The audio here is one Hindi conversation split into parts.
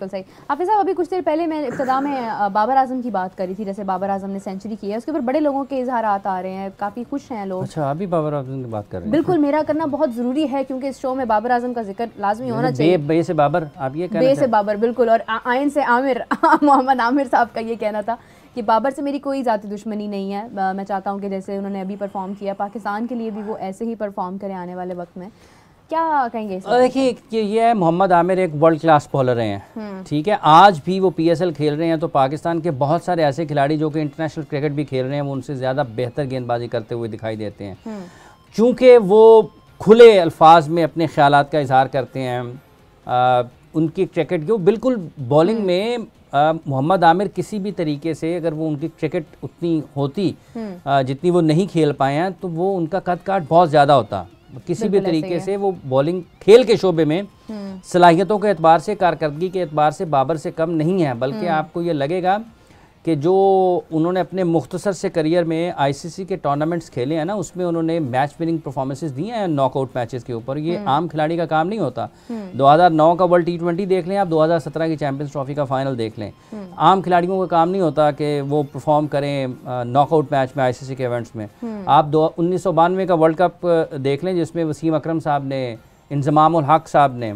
बिल्कुल सही। हाफिज़ साहब, अभी कुछ देर पहले मैं इब्तिदा में बाबर आजम की बात करी थी, जैसे बाबर आजम ने सेंचुरी की है, उसके ऊपर बड़े लोगों के इजहारात आ रहे हैं, काफ़ी खुश हैं लोग। अच्छा, अभी बाबर आजम की बात कर रहे हैं? बिल्कुल, मेरा करना बहुत ज़रूरी है क्योंकि इस शो में बाबर आजम का जिक्र लाजमी होना चाहिए। बे से बाबर, आप ये कहना बे से बाबर, बिल्कुल। और आइन से आमिर मोहम्मद आमिर साहब का ये कहना था कि बाबर से मेरी कोई ज़ाती दुश्मनी नहीं है, मैं चाहता हूँ कि जैसे उन्होंने अभी परफॉर्म किया पाकिस्तान के लिए भी वो ऐसे ही परफॉर्म करें आने वाले वक्त में। क्या कहेंगे? देखिए कि ये है, मोहम्मद आमिर एक वर्ल्ड क्लास बॉलर हैं, ठीक है। आज भी वो PSL खेल रहे हैं, तो पाकिस्तान के बहुत सारे ऐसे खिलाड़ी जो कि इंटरनेशनल क्रिकेट भी खेल रहे हैं, वो उनसे ज़्यादा बेहतर गेंदबाजी करते हुए दिखाई देते हैं, चूँकि वो खुले अल्फाज में अपने ख्यालात का इजहार करते हैं। उनकी क्रिकेट की बिल्कुल बॉलिंग में मोहम्मद आमिर किसी भी तरीके से, अगर वो उनकी क्रिकेट उतनी होती जितनी वो नहीं खेल पाए हैं, तो वो उनका कद काट बहुत ज़्यादा होता। किसी भी तरीके से वो बॉलिंग खेल के शोबे में सलाहियतों के एतबार से, कारकर्दगी के एतबार से बाबर से कम नहीं है, बल्कि आपको ये लगेगा कि जो उन्होंने अपने मुख्तसर से करियर में ICC के टूर्नामेंट्स खेले हैं ना, उसमें उन्होंने मैच विनिंग परफॉर्मेंसेस दी हैं नॉकआउट मैचेस के ऊपर। ये आम खिलाड़ी का काम नहीं होता। 2009 का वर्ल्ड T20 देख लें आप, 2017 की चैंपियंस ट्रॉफी का फाइनल देख लें, आम खिलाड़ियों का काम नहीं होता कि वो परफॉर्म करें नॉकआउट मैच में ICC के इवेंट्स में। आप 1992 का वर्ल्ड कप देख लें, जिसमें वसीम अकरम साहब ने, इंजमाम उल हक साहब ने,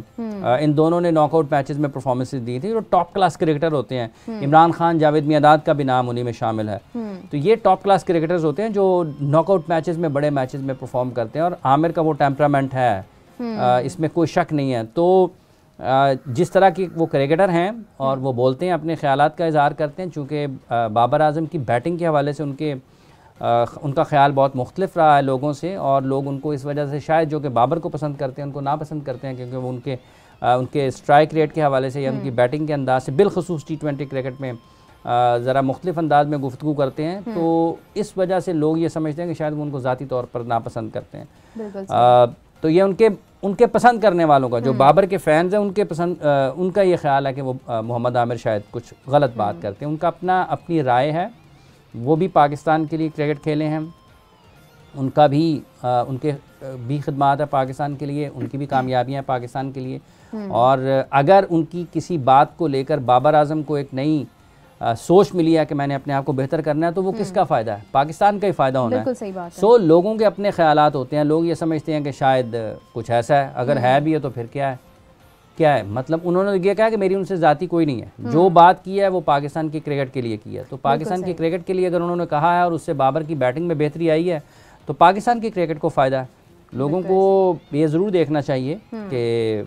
इन दोनों ने नॉकआउट मैचेस में परफॉर्मेंसेस दी थी। जो टॉप क्लास क्रिकेटर होते हैं, इमरान खान, जावेद मियांदाद का भी नाम उन्हीं में शामिल है। तो ये टॉप क्लास क्रिकेटर्स होते हैं जो नॉकआउट मैचेस में, बड़े मैचेस में परफॉर्म करते हैं, और आमिर का वो टेम्परामेंट है, इसमें कोई शक नहीं है। तो जिस तरह की वो क्रिकेटर हैं और वो बोलते हैं, अपने ख्यालात का इजहार करते हैं, चूँकि बाबर आजम की बैटिंग के हवाले से उनका ख्याल बहुत मुख्तलिफ रहा है लोगों से, और लोग उनको इस वजह से शायद जो कि बाबर को पसंद करते हैं उनको नापसंद करते हैं, क्योंकि वो उनके स्ट्राइक रेट के हवाले से या उनकी बैटिंग के अंदाज से, बिलखसूस T20 क्रिकेट में ज़रा मुख्तलिफ अंदाज में गुफ्तगू करते हैं। तो इस वजह से लोग ये समझते हैं कि शायद वो उनको ज़ाती तौर पर नापसंद करते हैं। तो ये उनके पसंद करने वालों का, जो बाबर के फ़ैन्स हैं, उनका ये ख्याल है कि वो मोहम्मद आमिर शायद कुछ गलत बात करते हैं। उनका अपनी राय है, वो भी पाकिस्तान के लिए क्रिकेट खेले हैं, उनका भी उनके भी खिदमात है पाकिस्तान के लिए, उनकी भी कामयाबियाँ हैं पाकिस्तान के लिए। और अगर उनकी किसी बात को लेकर बाबर आजम को एक नई सोच मिली है कि मैंने अपने आप को बेहतर करना है, तो वो किसका फ़ायदा है? पाकिस्तान का ही फ़ायदा होना है। सही बात है। सो लोगों के अपने ख्यालात होते हैं, लोग ये समझते हैं कि शायद कुछ ऐसा है, अगर है भी है तो फिर क्या है मतलब उन्होंने ये कहा कि मेरी उनसे ज़ाती कोई नहीं है, जो बात की है वो पाकिस्तान की क्रिकेट के लिए की है। तो पाकिस्तान की क्रिकेट के लिए अगर उन्होंने कहा है और उससे बाबर की बैटिंग में बेहतरी आई है, तो पाकिस्तान की क्रिकेट को फ़ायदा है। लोगों को ये ज़रूर देखना चाहिए कि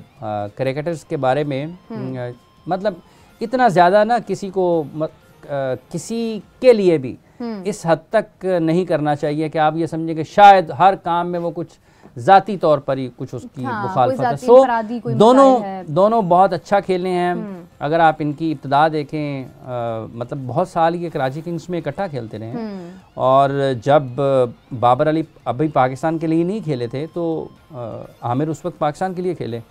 क्रिकेटर्स के बारे में मतलब इतना ज़्यादा ना किसी के लिए भी इस हद तक नहीं करना चाहिए कि आप ये समझें कि शायद हर काम में वो कुछ ज़ाती तौर पर ही कुछ उसकी मुखालफत है। सो दोनों बहुत अच्छा खेले हैं। अगर आप इनकी इब्तिदा देखें, मतलब बहुत साल ये कराची किंग्स में इकट्ठा खेलते रहे, और जब बाबर अली अभी पाकिस्तान के लिए नहीं खेले थे, तो आमिर उस वक्त पाकिस्तान के लिए खेले।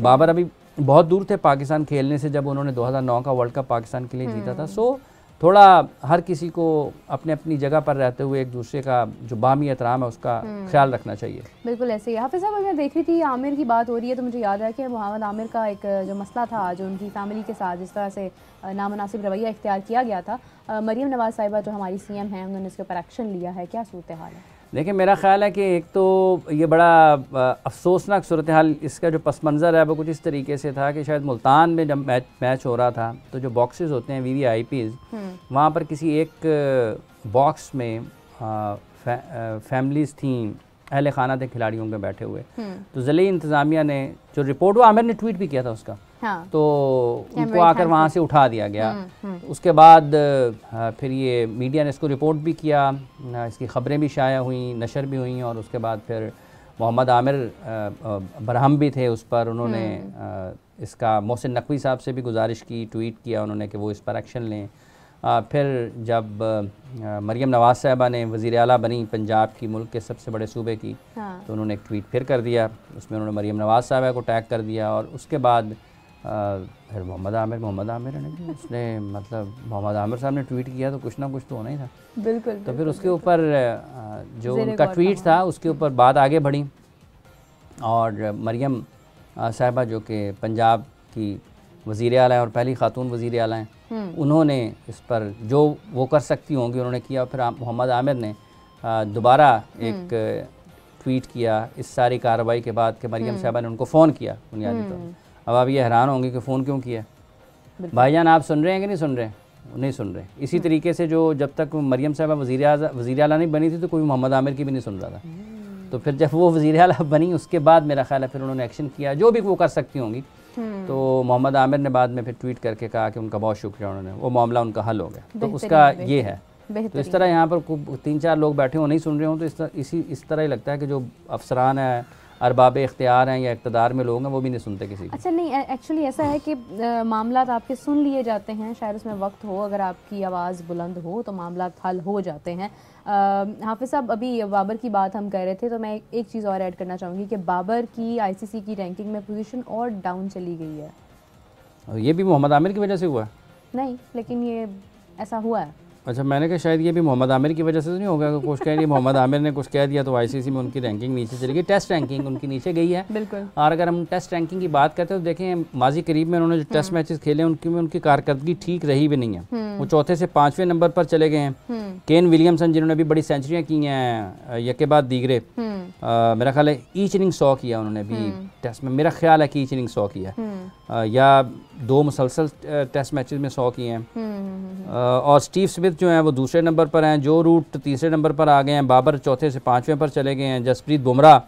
बाबर अभी बहुत दूर थे पाकिस्तान खेलने से, जब उन्होंने 2009 का वर्ल्ड कप पाकिस्तान के लिए जीता था। सो थोड़ा हर किसी को अपने अपनी जगह पर रहते हुए एक दूसरे का जो बामी एहतराम है उसका ख्याल रखना चाहिए। बिल्कुल ऐसे ही। हाफिज़ साहब, मैं देख रही थी आमिर की बात हो रही है, तो मुझे याद है कि मोहम्मद आमिर का एक जो मसला था, जो उनकी फैमिली के साथ जिस तरह से नामुनासिब रवैया इख्तियार किया गया था, मरियम नवाज़ साहिबा जो हमारी CM हैं, उन्होंने इसके ऊपर एक्शन लिया है, क्या सूरत हाल है? देखिए, मेरा ख्याल है कि एक तो ये बड़ा अफसोसनाक सूरत हाल, इसका जो पस मंज़र है वो कुछ इस तरीके से था कि शायद मुल्तान में जब मैच हो रहा था, तो जो बॉक्सेस होते हैं VVIPs, वहाँ पर किसी एक बॉक्स में फैमिलीज़ थी, अहले खाना थे खिलाड़ियों के बैठे हुए। तो ज़िले इंतज़ामिया ने जो रिपोर्ट, वो आमिर ने ट्वीट भी किया था उसका, तो उनको आकर वहाँ से उठा दिया गया। उसके बाद फिर ये मीडिया ने इसको रिपोर्ट भी किया, इसकी ख़बरें भी शाया हुई, नशर भी हुई, और उसके बाद फिर मोहम्मद आमिर बरहम भी थे उस पर। उन्होंने इसका मोहसिन नकवी साहब से भी गुजारिश की, ट्वीट किया उन्होंने कि वो इस पर एक्शन लें। फिर जब मरियम नवाज़ साहिबा ने वज़ीर आला बनी पंजाब की, मुल्क के सबसे बड़े सूबे की, तो उन्होंने एक ट्वीट फिर कर दिया, उसमें उन्होंने मरियम नवाज़ साहिबा को टैग कर दिया। और उसके बाद फिर मोहम्मद आमिर ने उसने मतलब मोहम्मद आमिर साहब ने ट्वीट किया, तो कुछ ना कुछ तो होना ही था। बिल्कुल। तो फिर उसके ऊपर जो उनका ट्वीट था उसके ऊपर बात आगे बढ़ी, और मरियम साहिबा जो कि पंजाब की वज़ीर आला हैं और पहली खातून वज़ीर आला हैं, उन्होंने इस पर जो वो कर सकती होंगी उन्होंने किया। फिर मोहम्मद आमिर ने दोबारा एक ट्वीट किया इस सारी कार्रवाई के बाद कि मरियम साहिबा ने उनको फ़ोन किया बुनियादी तौर। अब आप ये हैरान होंगे कि फ़ोन क्यों किया। भाईजान आप सुन रहे हैं कि नहीं सुन रहे? नहीं सुन रहे। इसी तरीके से जो जब तक मरियम साहिबा वज़ीर आला नहीं बनी थी तो कोई मोहम्मद आमिर की भी नहीं सुन रहा था। तो फिर जब वो वज़ीर आला बनी उसके बाद मेरा ख्याल है फिर उन्होंने एक्शन किया, जो भी वो कर सकती होंगी। तो मोहम्मद आमिर ने बाद में फिर ट्वीट करके कहा कि उनका बहुत शुक्रिया, उन्होंने वो मामला उनका हल हो गया। तो उसका ये है। तो इस तरह यहाँ पर 3-4 लोग बैठे हो नहीं सुन रहे हो तो इस तरह ही लगता है कि जो अफसरान है, अरबाब इख्तियार हैं या इक़्तिदार में लोग हैं वो भी नहीं सुनते किसी को। अच्छा नहीं, एक्चुअली ऐसा है कि मामला आपके सुन लिए जाते हैं, शायद उसमें वक्त हो, अगर आपकी आवाज़ बुलंद हो तो मामला हल हो जाते हैं। हाफिज़ साहब अभी बाबर की बात हम कर रहे थे तो मैं एक चीज़ और ऐड करना चाहूँगी कि बाबर की ICC की रैंकिंग में पोजीशन और डाउन चली गई है। और ये भी मोहम्मद आमिर की वजह से हुआ है? नहीं, लेकिन ये ऐसा हुआ है। अच्छा, मैंने कहा शायद ये भी मोहम्मद आमिर की वजह से तो नहीं होगा कि कुछ कह रही मोहम्मद आमिर ने कुछ कह दिया तो ICC में उनकी रैंकिंग नीचे चली गई। टेस्ट रैंकिंग उनकी नीचे गई है। बिल्कुल। और अगर हम टेस्ट रैंकिंग की बात करते हैं तो देखें माजी करीब में उन्होंने जो टेस्ट मैचेस खेले उनकी कारकर्दगी ठीक रही भी नहीं है। वो चौथे से 5वें नंबर पर चले गए हैं। केन विलियमसन जिन्होंने भी बड़ी सेंचुरियाँ की हैं यके बाद दीगरे, मेरा ख्याल है ईच इनिंग 100 किया उन्होंने भी टेस्ट में, मेरा ख्याल है कि ईच इनिंग 100 किया या 2 मुसलसल टेस्ट मैचेस में 100 किए हैं। और स्टीव स्मिथ जो हैं वो दूसरे नंबर पर हैं, जो रूट तीसरे नंबर पर आ गए हैं, बाबर चौथे से 5वें पर चले गए हैं, जसप्रीत बुमराह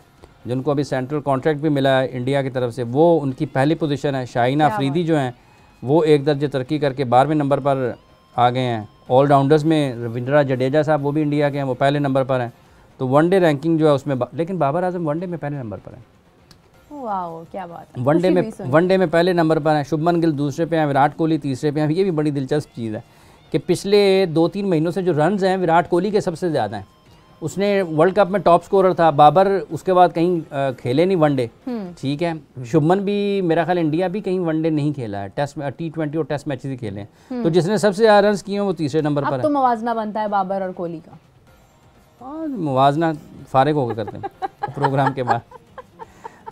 जिनको अभी सेंट्रल कॉन्ट्रैक्ट भी मिला है इंडिया की तरफ से वो उनकी पहली पोजीशन है। शाहीन अफरीदी जो हैं वो एक दर्जे तरक्की करके 12वें नंबर पर आ गए हैं। ऑलराउंडर्स में रविंद्रा जडेजा साहब वो भी इंडिया के हैं, वो पहले नंबर पर हैं। तो वनडे रैंकिंग जो है उसमें लेकिन बाबर आजम वनडे में पहले नंबर पर है। वाह, क्या बात है। वनडे में पहले नंबर पर हैं। शुभमन गिल दूसरे पे हैं, विराट कोहली तीसरे पे हैं। ये भी बड़ी दिलचस्प चीज़ है कि पिछले 2-3 महीनों से जो रन्स हैं विराट कोहली के सबसे ज़्यादा हैं। उसने वर्ल्ड कप में टॉप स्कोरर था, बाबर उसके बाद कहीं खेले नहीं वनडे, ठीक है। शुभमन भी मेरा ख्याल इंडिया भी कहीं वनडे नहीं खेला है, टेस्ट T20 और टेस्ट मैचेस ही खेले हैं। तो जिसने सबसे ज़्यादा रन्स किए हैं वो तीसरे नंबर पर है। तो मुवाजना बनता है बाबर और कोहली का। मुवाजना फारिग होकर करते हैं प्रोग्राम के बाद,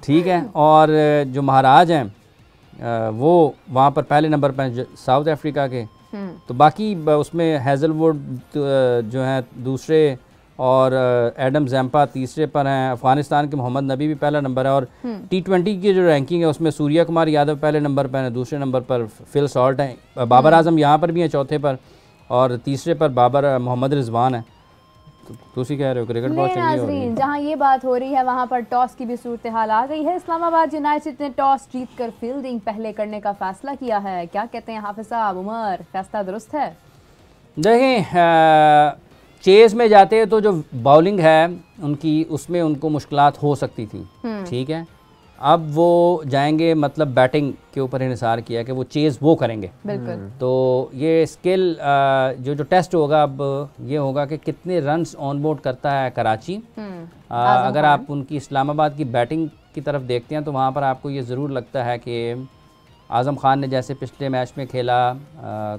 ठीक है। और जो महाराज हैं वो वहाँ पर पहले नंबर पर साउथ अफ्रीका के। तो बाकी उसमें हैज़लवुड जो हैं दूसरे और एडम जैम्पा तीसरे पर हैं। अफ़गानिस्तान के मोहम्मद नबी भी पहला नंबर है। और T20 की जो रैंकिंग है उसमें सूर्या कुमार यादव पहले नंबर पर है, दूसरे नंबर पर फिल सॉल्ट हैं। बाबर आजम यहाँ पर भी हैं चौथे पर और तीसरे पर मोहम्मद रिजवान है। तो उसी कह रहे हो क्रिकेट बहुत चंगी हो रही है। जहाँ ये बात हो रही है वहाँ पर टॉस की भी सूरत हाल आ गई है। इस्लामाबाद यूनाइटेड ने टॉस जीतकर फील्डिंग पहले करने का फैसला किया है। क्या कहते हैं हाफिज़ साहब? उमर, फैसला दुरुस्त है? देखें चेस में जाते हैं तो जो बॉलिंग है उनकी उसमें उनको मुश्किलात हो सकती थी, ठीक है। अब वो जाएंगे मतलब बैटिंग के ऊपर इंहिसार किया कि वो चेज़ वो करेंगे। बिल्कुल। तो ये स्किल जो टेस्ट होगा अब ये होगा कि कितने रन्स ऑन बोर्ड करता है कराची। अगर आप उनकी इस्लामाबाद की बैटिंग की तरफ देखते हैं तो वहाँ पर आपको ये ज़रूर लगता है कि आज़म खान ने जैसे पिछले मैच में खेला,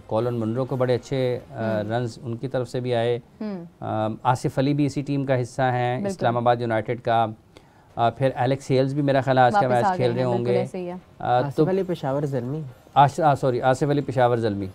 कॉलन मुनरो को बड़े अच्छे रन्स उनकी तरफ से भी आए। आसिफ अली भी इसी टीम का हिस्सा हैं इस्लामाबाद यूनाइटेड का। फिर एलेक्स हेल्स भी मेरा ख्याल आज का मैच खेल रहे होंगे। आसिफ अली पेशावर ज़ल्मी, आसिफ अली पेशावर ज़ल्मी।